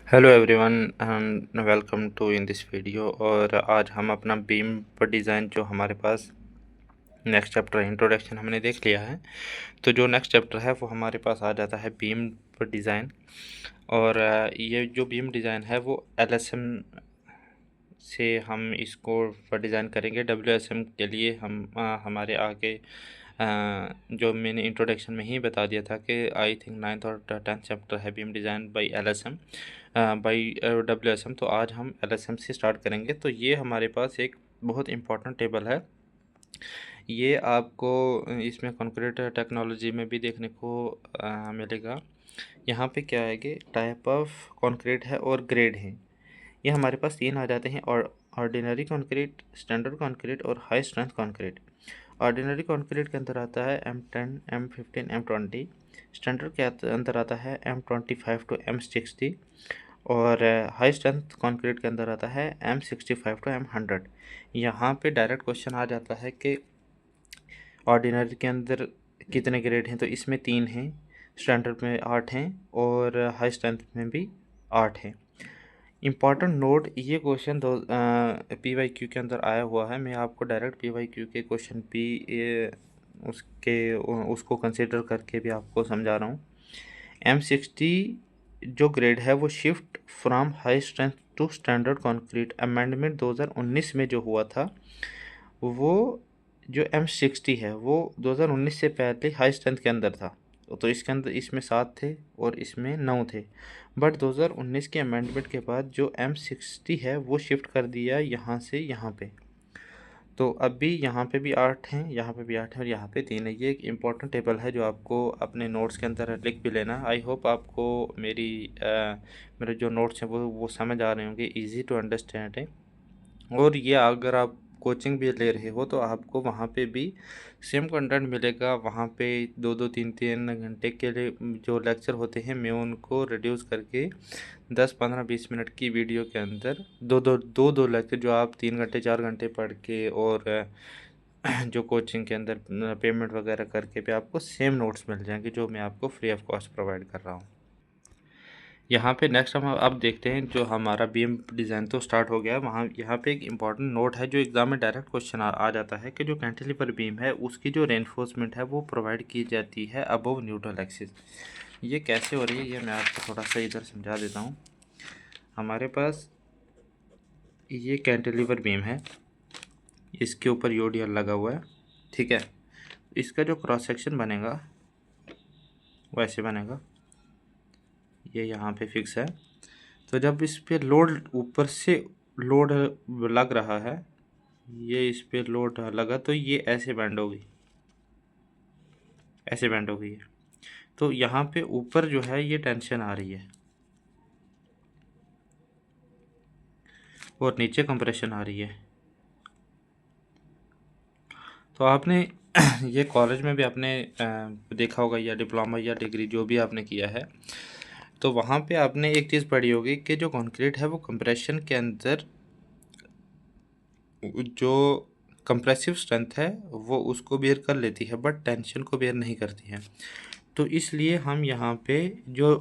Hello everyone and welcome to in this video. और आज हम अपना बीम पर डिज़ाइन जो हमारे पास नेक्स्ट चैप्टर इंट्रोडक्शन हमने देख लिया है। तो जो नेक्स्ट चैप्टर है वो हमारे पास आ जाता है बीम पर डिज़ाइन। और ये जो बीम डिज़ाइन है वो एलएसएम से हम इसको पर डिज़ाइन करेंगे। डब्ल्यूएसएम के लिए हम हमारे आगे जो मैंने इंट्रोडक्शन में ही बता दिया था कि आई थिंक 9th और 10th चैप्टर है beam design by LSM by WSM. तो आज हम एलएसएम से स्टार्ट करेंगे। तो ये हमारे पास एक बहुत इंपॉर्टेंट टेबल है। ये आपको इसमें कंक्रीट टेक्नोलॉजी में भी देखने को मिलेगा। यहाँ पे क्या है कि टाइप ऑफ कंक्रीट है और ग्रेड है। ये हमारे पास तीन आ जाते हैं, और ऑर्डिनरी कंक्रीट, स्टैंडर्ड कंक्रीट और high strength concrete. Ordinary concrete के अंदर आता है M10, M15, M20। स्टैंडर्ड के अंदर आता है M25 टू M60। और हाई स्ट्रेंथ कंक्रीट के अंदर आता है M65 टू M100। यहाँ पे डायरेक्ट क्वेश्चन आ जाता है कि ऑर्डिनरी के अंदर कितने ग्रेड हैं। तो इसमें 3 हैं, स्टैंडर्ड में 8 हैं और हाई स्ट्रेंथ में भी 8 हैं। इम्पॉर्टेंट नोट, ये क्वेश्चन PYQ के अंदर आया हुआ है। मैं आपको डायरेक्ट PYQ के क्वेश्चन भी उसको कंसिडर करके भी आपको समझा रहा हूँ। M60 जो ग्रेड है वो shift from high strength to standard concrete amendment 2019 में जो हुआ था, वो जो M60 है वो 2019 से पहले हाई स्ट्रेंथ के अंदर था। तो इसके अंदर इसमें 7 थे और इसमें 9 थे। बट 2019 के अमेंडमेंट के बाद जो M60 है वो शिफ्ट कर दिया यहाँ से यहाँ पे। तो अभी यहाँ पे भी 8 हैं, यहाँ पे भी 8 हैं और यहाँ पे 3 है। ये एक इम्पॉर्टेंट टेबल है जो आपको अपने नोट्स के अंदर लिख भी लेना। आई होप आपको मेरे जो नोट्स हैं वो समझ आ रहे होंगे, इजी टू अंडरस्टैंड है। और ये अगर आप कोचिंग भी ले रहे हो तो आपको वहाँ पे भी सेम कंटेंट मिलेगा। वहाँ पे 2-2 3-3 घंटे के लिए जो लेक्चर होते हैं मैं उनको रिड्यूस करके 10-15-20 मिनट की वीडियो के अंदर दो लेक्चर जो आप 3 घंटे 4 घंटे पढ़ के और जो कोचिंग के अंदर पेमेंट वगैरह करके भी आपको सेम नोट्स मिल जाएंगे जो मैं आपको फ्री ऑफ कॉस्ट प्रोवाइड कर रहा हूँ। यहाँ पे नेक्स्ट हम अब देखते हैं जो हमारा बीम डिज़ाइन तो स्टार्ट हो गया है। वहाँ यहाँ पे एक इम्पॉर्टेंट नोट है जो एग्ज़ाम में डायरेक्ट क्वेश्चन आ जाता है कि जो कैंटिलीवर बीम है उसकी जो रेनफोर्समेंट है वो प्रोवाइड की जाती है अबव न्यूट्रल एक्सिस। ये कैसे हो रही है ये मैं आपको थोड़ा सा इधर समझा देता हूँ। हमारे पास ये कैंटिलीवर बीम है, इसके ऊपर यूडीएल लगा हुआ है, ठीक है। इसका जो क्रॉस सेक्शन बनेगा वैसे बनेगा, ये यहाँ पे फिक्स है। तो जब इस पर लोड ऊपर से लोड लग रहा है, ये इस पर लोड लगा तो ये ऐसे बैंड होगी, ऐसे बैंड हो गई है। तो यहाँ पे ऊपर जो है ये टेंशन आ रही है और नीचे कंप्रेशन आ रही है। तो आपने ये कॉलेज में भी आपने देखा होगा, या डिप्लोमा या डिग्री जो भी आपने किया है, तो वहाँ पे आपने एक चीज़ पढ़ी होगी कि जो कंक्रीट है वो कंप्रेशन के अंदर जो कंप्रेसिव स्ट्रेंथ है वो उसको बेयर कर लेती है बट टेंशन को बेयर नहीं करती है। तो इसलिए हम यहाँ पे जो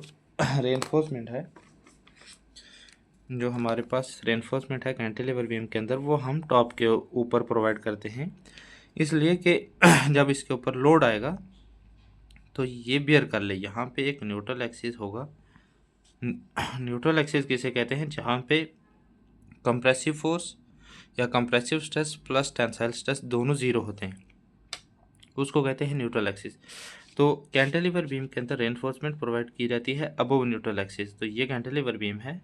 रेनफोर्समेंट है, जो हमारे पास रेनफोर्समेंट है कैंटिलीवर बीम के अंदर, वो हम टॉप के ऊपर प्रोवाइड करते हैं। इसलिए कि जब इसके ऊपर लोड आएगा तो ये बेयर कर ले। यहाँ पे एक न्यूट्रल एक्सिस होगा। न्यूट्रल एक्सिस किसे कहते हैं? जहाँ पे कंप्रेसिव फोर्स या compressive stress plus tensile stress दोनों ज़ीरो होते हैं, उसको कहते हैं न्यूट्रल एक्सिस। तो कैंटिलीवर बीम के अंदर रेनफोर्समेंट प्रोवाइड की जाती है अबव न्यूट्रल एक्सिस। तो ये कैंटिलीवर बीम है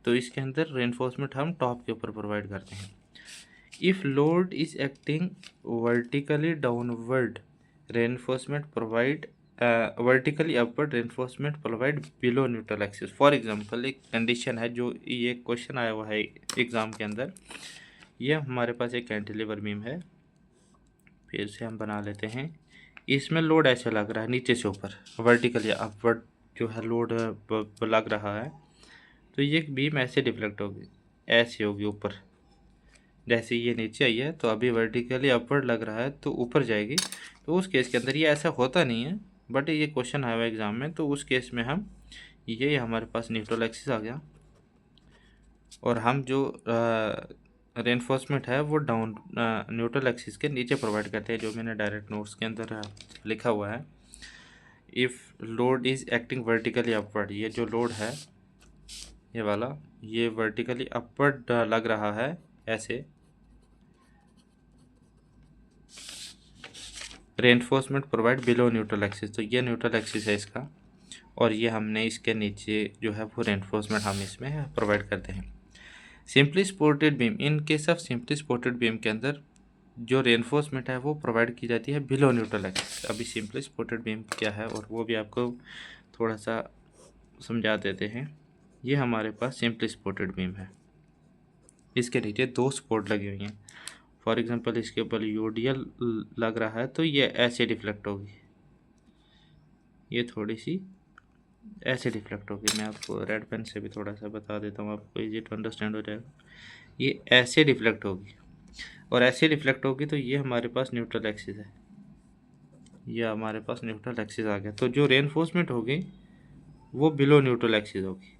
तो इसके अंदर रेनफोर्समेंट हम टॉप के ऊपर प्रोवाइड करते हैं। If load is acting vertically downward, reinforcement provide vertically upward, reinforcement provide below neutral axis. For example एक कंडीशन है जो ये क्वेश्चन आया हुआ है एग्ज़ाम के अंदर। ये हमारे पास एक कैंटिलीवर बीम है, फिर से हम बना लेते हैं। इसमें लोड ऐसे लग रहा है नीचे से ऊपर, वर्टिकली अपवर्ड जो है लोड लग रहा है। तो ये बीम ऐसे डिफ्लेक्ट होगी, ऐसे होगी ऊपर। जैसे ये नीचे आई है तो अभी वर्टिकली अपवर्ड लग रहा है तो ऊपर जाएगी। तो उस केस के अंदर ये ऐसा होता नहीं है, बट ये क्वेश्चन आया हुआ एग्ज़ाम में, तो उस केस में हम ये हमारे पास न्यूट्रल एक्सिस आ गया। और हम जो रेनफोर्समेंट है वो डाउन न्यूट्रल एक्सिस के नीचे प्रोवाइड करते हैं, जो मैंने डायरेक्ट नोट्स के अंदर लिखा हुआ है। If load is acting vertically upward, ये जो लोड है ये वाला, ये वर्टिकली अपवर्ड लग रहा है ऐसे, reinforcement provide below neutral axis, तो ये न्यूट्रल एक्सिस है इसका, और ये हमने इसके नीचे जो है वो रेनफोर्समेंट हम इसमें प्रोवाइड करते हैं। Simply supported beam, in case of simply supported beam के अंदर जो रेनफोर्समेंट है वो प्रोवाइड की जाती है बिलो न्यूट्रल एक्सिस। अभी सिंपली सपोर्टेड बीम क्या है और वो भी आपको थोड़ा सा समझा देते हैं। ये हमारे पास सिंपली सपोर्टेड बीम है, इसके नीचे दो सपोर्ट लगी हुई हैं। फॉर एग्जांपल इसके ऊपर यूडीएल लग रहा है तो ये ऐसे डिफ्लेक्ट होगी, ये थोड़ी सी ऐसे डिफ्लेक्ट होगी। मैं आपको रेड पेन से भी थोड़ा सा बता देता हूँ, आपको इजी टू अंडरस्टैंड हो जाएगा। ये ऐसे डिफ्लेक्ट होगी, और ऐसे डिफ्लेक्ट होगी तो ये हमारे पास न्यूट्रल एक्सिस है, ये हमारे पास न्यूट्रल एक्सिस आ गया। तो जो रेनफोर्समेंट होगी वो बिलो न्यूट्रल एक्सिस होगी।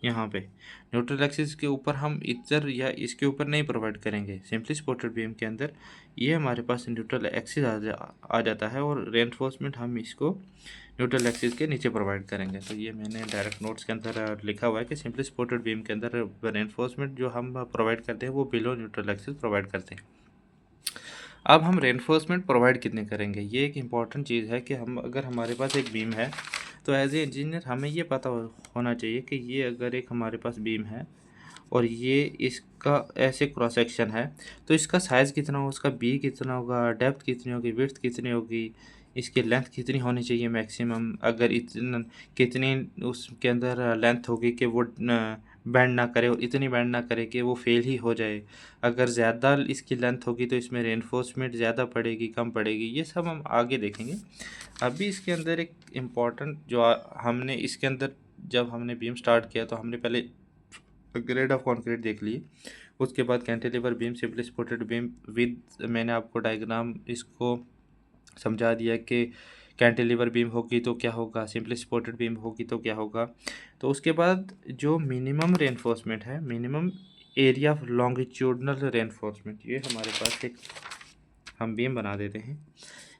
यहाँ पे न्यूट्रल एक्सिस के ऊपर हम इधर या इसके ऊपर नहीं प्रोवाइड करेंगे। सिंपली सपोर्टेड बीम के अंदर ये हमारे पास न्यूट्रल एक्सिस आ जाता है, और रेनफोर्समेंट हम इसको न्यूट्रल एक्सिस के नीचे प्रोवाइड करेंगे। तो ये मैंने डायरेक्ट नोट्स के अंदर लिखा हुआ है कि सिंपली सपोर्टेड बीम के अंदर रेनफोर्समेंट जो हम प्रोवाइड करते हैं वो बिलो न्यूट्रल एक्सिस प्रोवाइड करते हैं। अब हम रेनफोर्समेंट प्रोवाइड कितने करेंगे, ये एक इम्पॉर्टेंट चीज़ है कि हम अगर हमारे पास एक बीम है तो एज ए इंजीनियर हमें ये पता होना चाहिए कि ये अगर एक हमारे पास बीम है और ये इसका ऐसे क्रॉस सेक्शन है तो इसका साइज़ कितना होगा, उसका बी कितना होगा, डेप्थ कितनी होगी, विड्थ कितनी होगी, इसकी लेंथ कितनी होनी चाहिए मैक्सिमम, अगर इतना कितनी उसके अंदर लेंथ होगी कि वो बैंड ना करे और इतनी बैंड ना करे कि वो फेल ही हो जाए। अगर ज़्यादा इसकी लेंथ होगी तो इसमें रेनफोर्समेंट ज़्यादा पड़ेगी कम पड़ेगी, ये सब हम आगे देखेंगे। अभी इसके अंदर एक इम्पॉर्टेंट जो हमने इसके अंदर जब हमने बीम स्टार्ट किया तो हमने पहले ग्रेड ऑफ कंक्रीट देख ली, उसके बाद cantilever beam, simply supported beam with, मैंने आपको डायग्राम इसको समझा दिया कि कैंटिलीवर बीम होगी तो क्या होगा, सिंपली सपोर्टेड बीम होगी तो क्या होगा। तो उसके बाद जो मिनिमम रेनफोर्समेंट है, minimum area of longitudinal reinforcement, ये हमारे पास एक हम बीम बना देते हैं,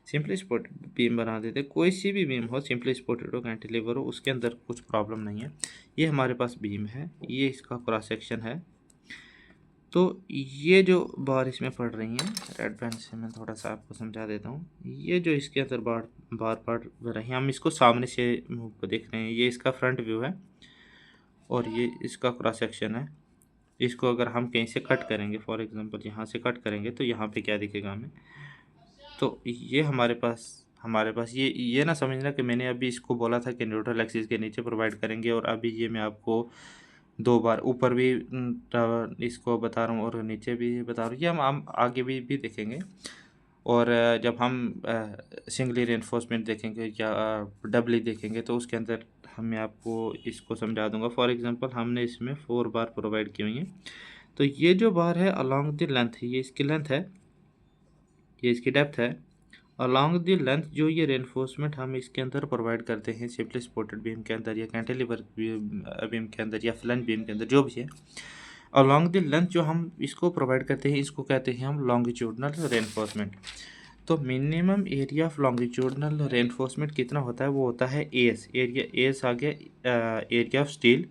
सिंपली सपोर्टेड बीम बना देते हैं। कोई सी भी बीम हो, सिंपली सपोर्टेड हो, कैंटिलीवर हो, उसके अंदर कुछ प्रॉब्लम नहीं है। ये हमारे पास बीम है, ये इसका क्रॉस सेक्शन है। तो ये जो बार इसमें पड़ रही हैं, रेड पेन से मैं थोड़ा सा आपको समझा देता हूँ। ये जो इसके अंदर बार पड़ रही हैं, हम इसको सामने से देख रहे हैं, ये इसका फ्रंट व्यू है और ये इसका क्रॉस सेक्शन है। इसको अगर हम कहीं से कट करेंगे, फॉर एग्जांपल यहाँ से कट करेंगे तो यहाँ पे क्या दिखेगा हमें, तो ये हमारे पास ये ना समझना कि मैंने अभी इसको बोला था कि न्यूट्रल एक्सिस के नीचे प्रोवाइड करेंगे, और अभी ये मैं आपको दो बार ऊपर भी इसको बता रहा हूँ और नीचे भी बता रहा हूँ। ये हम आगे भी देखेंगे। और जब हम सिंगली रेनफोर्समेंट देखेंगे या डबली देखेंगे तो उसके अंदर मैं आपको इसको समझा दूंगा। फॉर एग्जांपल हमने इसमें 4 बार प्रोवाइड की हुई हैं, तो ये जो बार है अलॉन्ग द लेंथ, ये इसकी लेंथ है, ये इसकी डेप्थ है। अलॉन्ग द लेंथ जो ये रेनफोर्समेंट हम इसके अंदर प्रोवाइड करते हैं सिंपली सपोर्टेड बीम के अंदर या कैंटिलीवर बीम के अंदर या फ्लैंज बीम के अंदर, जो भी है, अलॉन्ग द लेंथ जो हम इसको प्रोवाइड करते हैं इसको कहते हैं हम लॉन्गिट्यूडनल रेनफोर्समेंट। तो minimum area of longitudinal reinforcement कितना होता है, वो होता है एस, एरिया एस आ गया area of steel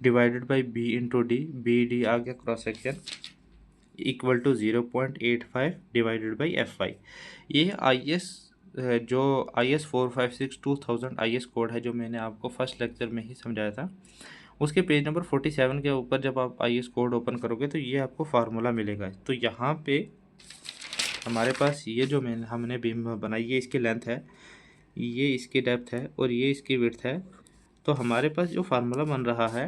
divided by b into d, b d आ गया cross section, equal to 0.85 divided by f I. ये आई एस जो IS 456/2000 IS कोड है, जो मैंने आपको फर्स्ट लेक्चर में ही समझाया था, उसके पेज नंबर 47 के ऊपर जब आप IS कोड ओपन करोगे तो ये आपको फार्मूला मिलेगा। तो यहाँ पे हमारे पास ये जो हमने बीम बनाई, ये इसकी लेंथ है, ये इसकी डेप्थ है और ये इसकी विड्थ है। तो हमारे पास जो फार्मूला बन रहा है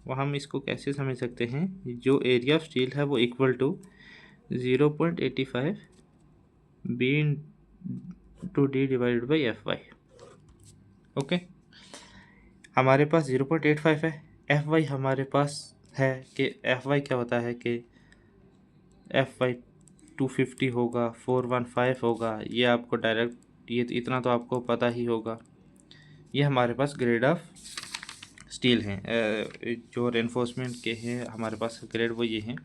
वो हम इसको कैसे समझ सकते हैं, जो एरिया ऑफ स्टील है वो equal to 0.85 b to d divided by f y. Okay, हमारे पास 0.85 है, एफ वाई हमारे पास है कि एफ वाई क्या होता है कि एफ वाई 250 होगा, 415 होगा, ये आपको डायरेक्ट ये इतना तो आपको पता ही होगा। ये हमारे पास ग्रेड ऑफ स्टील हैं जो रेनफोर्समेंट के हैं हमारे पास ग्रेड वो ये हैं।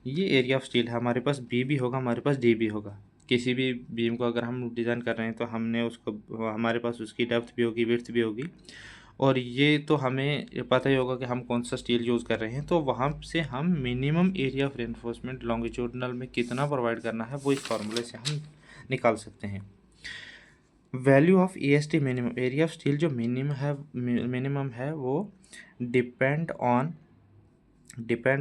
ये एरिया ऑफ स्टील है, हमारे पास बी भी होगा, हमारे पास डी भी होगा। किसी भी बीम को अगर हम डिज़ाइन कर रहे हैं तो हमने उसको हमारे पास उसकी डेप्थ भी होगी, विड्थ भी होगी, और ये तो हमें पता ही होगा कि हम कौन सा स्टील यूज़ कर रहे हैं। तो वहाँ से हम minimum area of reinforcement longitudinal में कितना प्रोवाइड करना है वो इस फार्मूले से हम निकाल सकते हैं। Value of EST minimum, area of steel जो मिनिमम है वो depend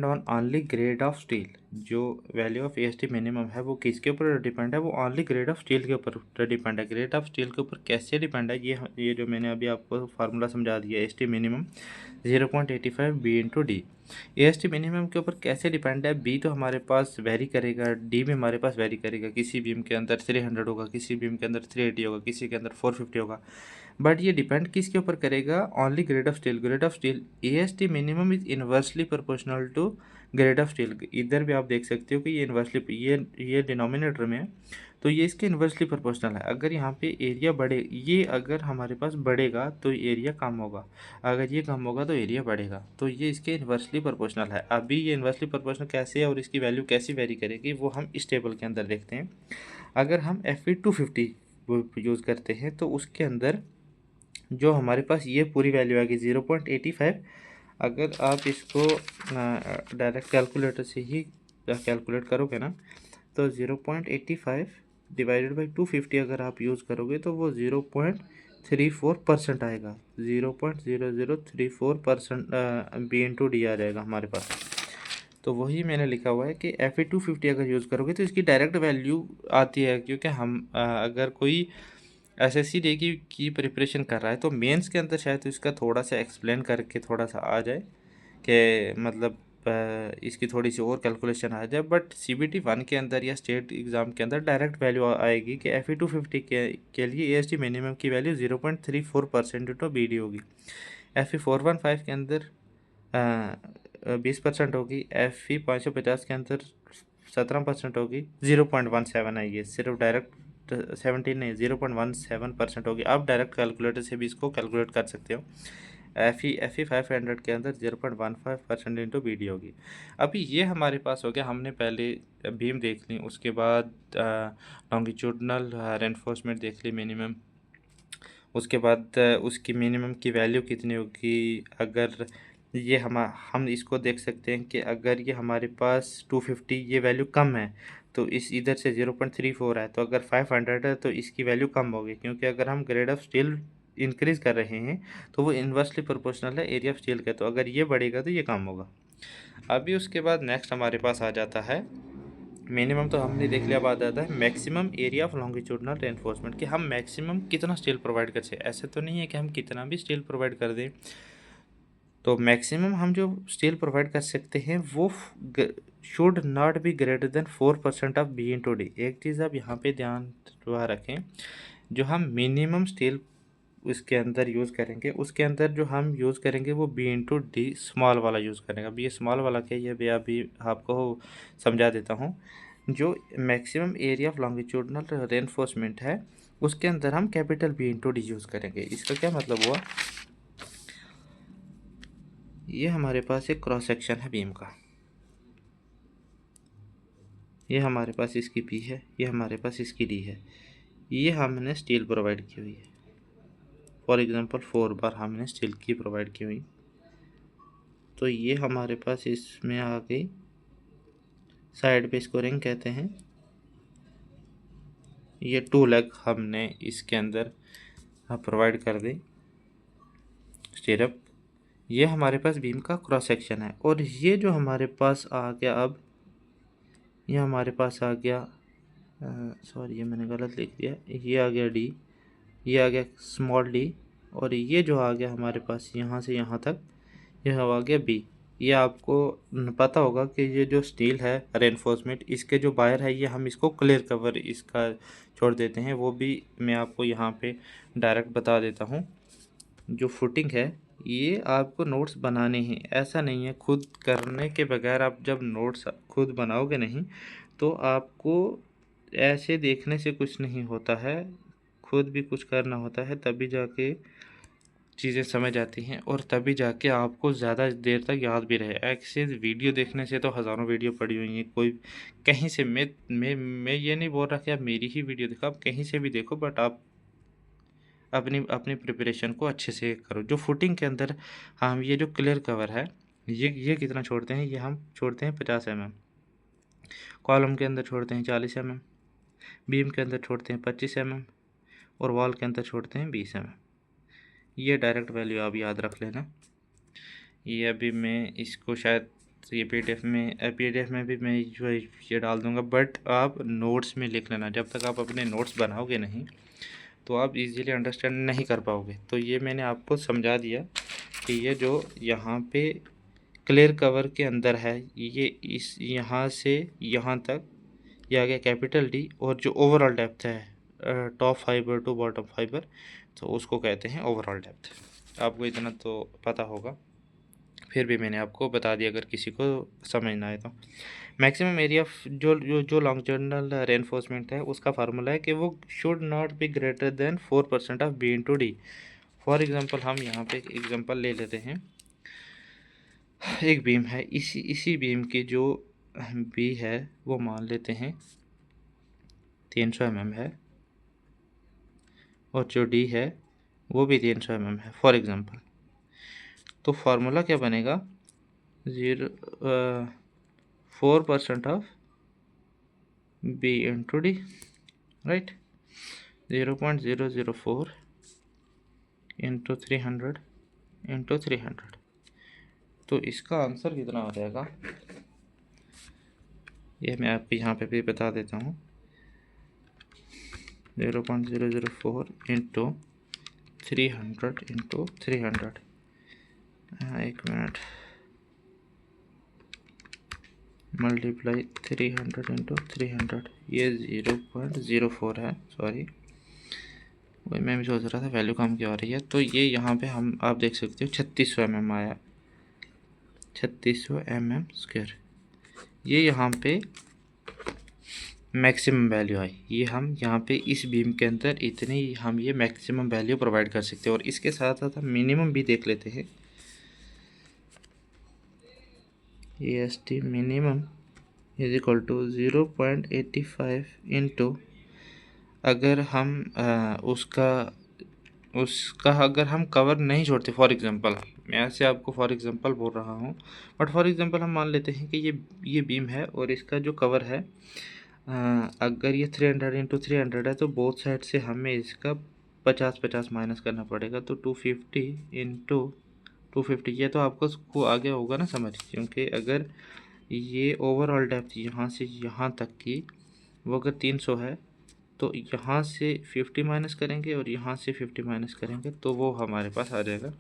on only grade of steel. जो वैल्यू ऑफ EST मिनिमम है वो किसके ऊपर डिपेंड है, वो ओनली ग्रेड ऑफ स्टील के ऊपर डिपेंड है। ग्रेड ऑफ स्टील के ऊपर कैसे डिपेंड है, ये जो मैंने अभी आपको फार्मूला समझा दिया, EST minimum 0.85 B into D. EST minimum के ऊपर कैसे डिपेंड है, बी तो हमारे पास वेरी करेगा, डी भी हमारे पास वेरी करेगा। किसी बीम के अंदर 300 होगा, किसी बीम के अंदर 380 होगा, किसी के अंदर 450 होगा, बट ये डिपेंड किसके ऊपर करेगा, only grade of steel. Grade of steel EST minimum is inversely proportional to grade of steel. इधर भी आप देख सकते हो कि ये इन्वर्सली, ये डिनोमिनेटर में है तो ये इसके इन्वर्सली प्रोपोर्शनल है। अगर यहाँ पे एरिया बढ़े, ये अगर हमारे पास बढ़ेगा तो एरिया कम होगा, अगर ये कम होगा तो एरिया बढ़ेगा, तो ये इसके इन्वर्सली प्रोपोर्शनल है। अभी ये इन्वर्सली प्रोपोर्शनल कैसे है और इसकी वैल्यू कैसी वेरी करेगी वो हम इस टेबल के अंदर देखते हैं। अगर हम Fe250 यूज़ करते हैं तो उसके अंदर जो हमारे पास ये पूरी वैल्यू आएगी 0.85। अगर आप इसको डायरेक्ट कैलकुलेटर से ही कैलकुलेट करोगे ना तो 0.85 डिवाइडेड बाई 250 अगर आप यूज़ करोगे तो वो 0.34% आएगा। 0.0034% बी इंटू डी आ जाएगा हमारे पास। तो वही मैंने लिखा हुआ है कि Fe250 अगर यूज़ करोगे तो इसकी डायरेक्ट वैल्यू आती है, क्योंकि हम अगर कोई SSC डे की प्रिपरेशन कर रहा है तो मेंस के अंदर शायद तो इसका थोड़ा सा एक्सप्लेन करके थोड़ा सा आ जाए कि मतलब इसकी थोड़ी सी और कैलकुलेशन आ जाए, बट CBT 1 के अंदर या स्टेट एग्ज़ाम के अंदर डायरेक्ट वैल्यू आएगी कि Fe250 के लिए EST मिनिमम की वैल्यू 0.34% टू BD होगी। Fe415 के अंदर 20% होगी, Fe550 के अंदर 17% होगी, 0.17 है। ये सिर्फ डायरेक्ट 17 नहीं 0.17% होगी। आप डायरेक्ट कैलकुलेटर से भी इसको कैलकुलेट कर सकते हो। Fe500 के अंदर 0.15% इंटू BD होगी। अभी ये हमारे पास हो गया, हमने पहले बीम देख ली, उसके बाद लॉन्गिट्यूडनल रेनफोर्समेंट देख ली मिनिमम, उसके बाद उसकी मिनिमम की वैल्यू कितनी होगी। अगर ये हम इसको देख सकते हैं कि अगर ये हमारे पास 250 ये वैल्यू कम है तो इस इधर से 0.34 है, तो अगर 500 है तो इसकी वैल्यू कम होगी, क्योंकि अगर हम ग्रेड ऑफ स्टील इंक्रीज़ कर रहे हैं तो वो इन्वर्सली प्रोपोर्शनल है एरिया ऑफ स्टील का, तो अगर ये बढ़ेगा तो ये कम होगा। अभी उसके बाद नेक्स्ट हमारे पास आ जाता है मिनिमम, तो हमने देख लिया, बात आता है maximum area of longitudinal reinforcement, कि हम मैक्सिमम कितना स्टील प्रोवाइड कर सकते। ऐसे तो नहीं है कि हम कितना भी स्टील प्रोवाइड कर दें, तो मैक्सिमम हम जो स्टील प्रोवाइड कर सकते हैं वो should not be greater than 4% of b into d. एक चीज़ आप यहाँ पे ध्यान रखें, जो हम मिनिमम स्टील उसके अंदर यूज़ करेंगे उसके अंदर जो हम यूज़ करेंगे वो बी इंटू डी स्मॉल वाला यूज़ करेंगे। अभी ये स्मॉल वाला क्या है ये भी अभी आपको समझा देता हूँ। जो maximum area of longitudinal reinforcement है उसके अंदर हम capital b into d use करेंगे। इसका क्या मतलब हुआ, ये हमारे पास एक क्रॉस सेक्शन है बीम का, ये हमारे पास इसकी पी है, ये हमारे पास इसकी डी है, ये हमने स्टील प्रोवाइड की हुई है। फॉर एग्ज़ाम्पल 4 बार हमने स्टील की प्रोवाइड की हुई, तो ये हमारे पास इसमें आ गई साइड पे, इसको रिंग कहते हैं। ये 2 लेग हमने इसके अंदर प्रोवाइड कर दी स्टीरअप। ये हमारे पास बीम का क्रॉस सेक्शन है, और ये जो हमारे पास आ गया, अब ये हमारे पास आ गया, सॉरी ये मैंने गलत लिख दिया, ये आ गया डी, ये आ गया स्मॉल डी, और ये जो आ गया हमारे पास यहाँ से यहाँ तक यह आ गया बी। ये आपको पता होगा कि ये जो स्टील है रेनफोर्समेंट, इसके जो वायर है ये हम इसको क्लियर कवर इसका छोड़ देते हैं, वो भी मैं आपको यहाँ पे डायरेक्ट बता देता हूँ। जो फुटिंग है ये आपको नोट्स बनाने हैं, ऐसा नहीं है खुद करने के बगैर आप जब नोट्स खुद बनाओगे नहीं तो आपको ऐसे देखने से कुछ नहीं होता है, खुद भी कुछ करना होता है तभी जाके चीज़ें समझ आती हैं और तभी जाके आपको ज़्यादा देर तक याद भी रहे। ऐसे वीडियो देखने से तो हज़ारों वीडियो पड़ी हुई हैं, कोई कहीं से मैं ये नहीं बोल रहा कि आप मेरी ही वीडियो देखो, आप कहीं से भी देखो, बट आप अपनी अपनी प्रिपरेशन को अच्छे से करो। जो फुटिंग के अंदर हम ये जो क्लियर कवर है, ये कितना छोड़ते हैं, ये हम छोड़ते हैं 50 mm, कॉलम के अंदर छोड़ते हैं 40 mm, बीम के अंदर छोड़ते हैं 25 mm और वॉल के अंदर छोड़ते हैं 20 mm। ये डायरेक्ट वैल्यू आप याद रख लेना। ये अभी मैं इसको शायद ये पीडीएफ में भी मैं जो है ये डाल दूंगा, बट आप नोट्स में लिख लेना। जब तक आप अपने नोट्स बनाओगे नहीं तो आप इजीली अंडरस्टैंड नहीं कर पाओगे। तो ये मैंने आपको समझा दिया कि ये जो यहाँ पे क्लियर कवर के अंदर है, ये इस यहाँ से यहाँ तक ये आ गया कैपिटल डी, और जो ओवरऑल डेप्थ है top fibre to bottom fibre, तो उसको कहते हैं ओवरऑल डेप्थ। आपको इतना तो पता होगा, फिर भी मैंने आपको बता दिया अगर किसी को समझना है तो। मैक्सिमम एरिया जो लॉन्गिट्यूडिनल रेनफोर्समेंट है उसका फार्मूला है कि वो should not be greater than 4% of b into d. For example हम यहाँ पे एक एग्जांपल ले लेते हैं। एक बीम है, इसी बीम की जो बी है वो मान लेते हैं 300 mm है, और जो डी है वो भी 300 mm है फॉर एग्जांपल। तो फार्मूला क्या बनेगा, 4% of b into d, right. 0.004 into 300 into 300। तो इसका आंसर कितना हो जाएगा, ये मैं आपको यहाँ पे भी बता देता हूँ। 0.004 इंटू 300 इंटू 300, एक मिनट, मल्टीप्लाई 300 इंटू 300, ये 0.04 है, सॉरी वही मैं भी सोच रहा था वैल्यू कम क्यों आ रही है। तो ये यहाँ पे हम आप देख सकते हो 3600 mm आया, 3600 mm स्क्वायर। ये यहाँ पे मैक्सिमम वैल्यू आई, ये हम यहाँ पे इस बीम के अंदर इतनी हम ये मैक्सिमम वैल्यू प्रोवाइड कर सकते हैं। और इसके साथ साथ हम मिनिमम भी देख लेते हैं। AST minimum is equal to 0.85 into, अगर हम उसका अगर हम कवर नहीं छोड़ते, फॉर एग्जांपल मैं ऐसे आपको फॉर एग्जांपल बोल रहा हूँ, बट फॉर एग्जांपल हम मान लेते हैं कि ये बीम है और इसका जो कवर है अगर ये 300 इंटू 300 है, तो बोथ साइड से हमें इसका 50-50 माइनस करना पड़ेगा। तो 250 इंटू 250, ये तो आपको आगे होगा ना समझ, क्योंकि अगर ये ओवरऑल डेप्थ यहाँ से यहाँ तक की वो अगर 300 है, तो यहाँ से 50 माइनस करेंगे और यहाँ से 50 माइनस करेंगे, तो वो हमारे पास आ जाएगा।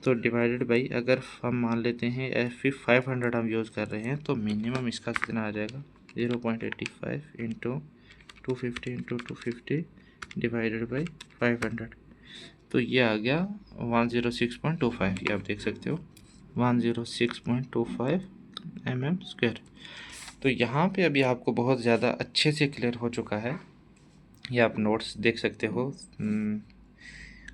तो डिवाइडेड बाई, अगर हम मान लेते हैं F500 हम यूज़ कर रहे हैं, तो मिनिमम इसका कितना आ जाएगा, 0.85 इंटू 250 इंटू 250 डिवाइडेड बाई 500। तो ये आ गया 106.25, ये आप देख सकते हो 106.25 mm स्क्वायर। तो यहाँ पे अभी आपको बहुत ज़्यादा अच्छे से क्लियर हो चुका है। ये आप नोट्स देख सकते हो।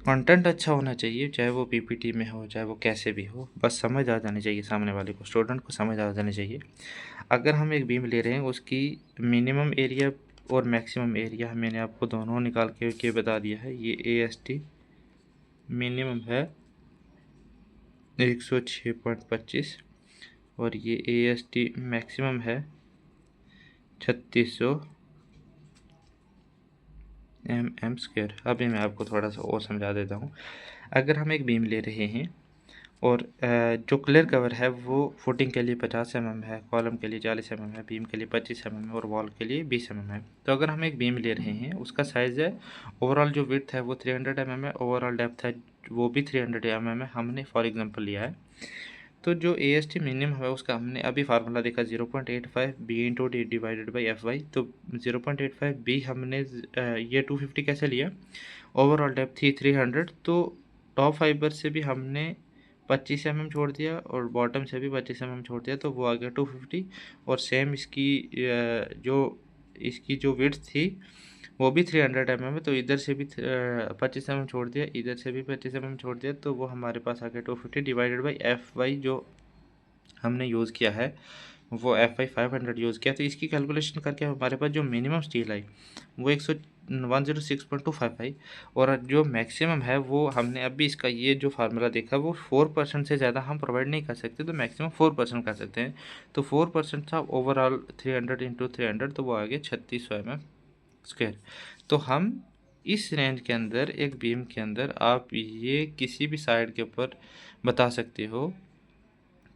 कंटेंट अच्छा होना चाहिए, चाहे वो पीपीटी में हो चाहे वो कैसे भी हो, बस समझ आ जानी चाहिए, सामने वाले को स्टूडेंट को समझ आ जानी चाहिए। अगर हम एक बीम ले रहे हैं, उसकी मिनिमम एरिया और मैक्सिमम एरिया मैंने आपको दोनों निकाल के बता दिया है। ये AST मिनिमम है 106.25 और ये AST मैक्सिमम है 3600 mm स्क्वायर। अभी मैं आपको थोड़ा सा और समझा देता हूँ। अगर हम एक बीम ले रहे हैं और जो क्लियर कवर है वो फुटिंग के लिए 50 mm है, कॉलम के लिए 40 mm है, बीम के लिए 25 mm है और वॉल के लिए 20 mm है। तो अगर हम एक बीम ले रहे हैं, उसका साइज़ है, ओवरऑल जो विड्थ है वो 300 mm है, ओवरऑल डेप्थ है वो भी 300 mm है, हमने फॉर एग्जांपल लिया है। तो जो AST मिनिमम है उसका हमने अभी फार्मूला देखा 0.85 b into d divided by FY। तो 0.85 बी हमने ये 250 कैसे लिया, ओवरऑल डेप्थ थी 300, तो टॉप फाइबर से भी हमने 25 mm छोड़ दिया और बॉटम से भी 25 mm छोड़ दिया, तो वो आ गया 250। और सेम इसकी जो विड्थ थी वो भी 300 mm है, तो इधर से भी 25 mm छोड़ दिया, इधर से भी 25 mm छोड़ दिया, तो वो हमारे पास आ गया 250 डिवाइडेड बाई एफ वाई जो हमने यूज़ किया है वो एफ आई 500 यूज़ किया। तो इसकी कैलकुलेशन करके हमारे पास जो मिनिमम स्टील आई वो 106.25 आई, और जो मैक्सिमम है वो हमने अभी इसका ये जो फार्मूला देखा वो 4% से ज़्यादा हम प्रोवाइड नहीं कर सकते, तो मैक्सिमम 4% कर सकते हैं। तो 4% था ओवरऑल 300 इंटू 300, तो वो आ गया 3600 mm²। तो हम इस रेंज के अंदर एक बीम के अंदर आप ये किसी भी साइड के ऊपर बता सकते हो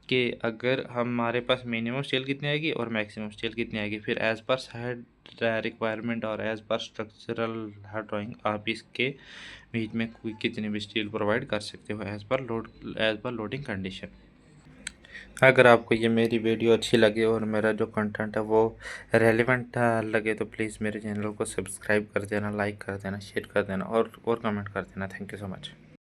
कि अगर हमारे पास मिनिमम स्टील कितनी आएगी और मैक्सिमम स्टील कितनी आएगी, फिर एज़ पर साइड रिक्वायरमेंट और एज़ पर स्ट्रक्चरल ड्राइंग आप इसके बीच में कोई कितनी भी स्टील प्रोवाइड कर सकते हो एज़ पर लोडिंग कंडीशन। अगर आपको ये मेरी वीडियो अच्छी लगे और मेरा जो कंटेंट है वो रेलिवेंट लगे तो प्लीज़ मेरे चैनल को सब्सक्राइब कर देना, लाइक कर देना, शेयर कर देना और कमेंट कर देना। Thank you so much.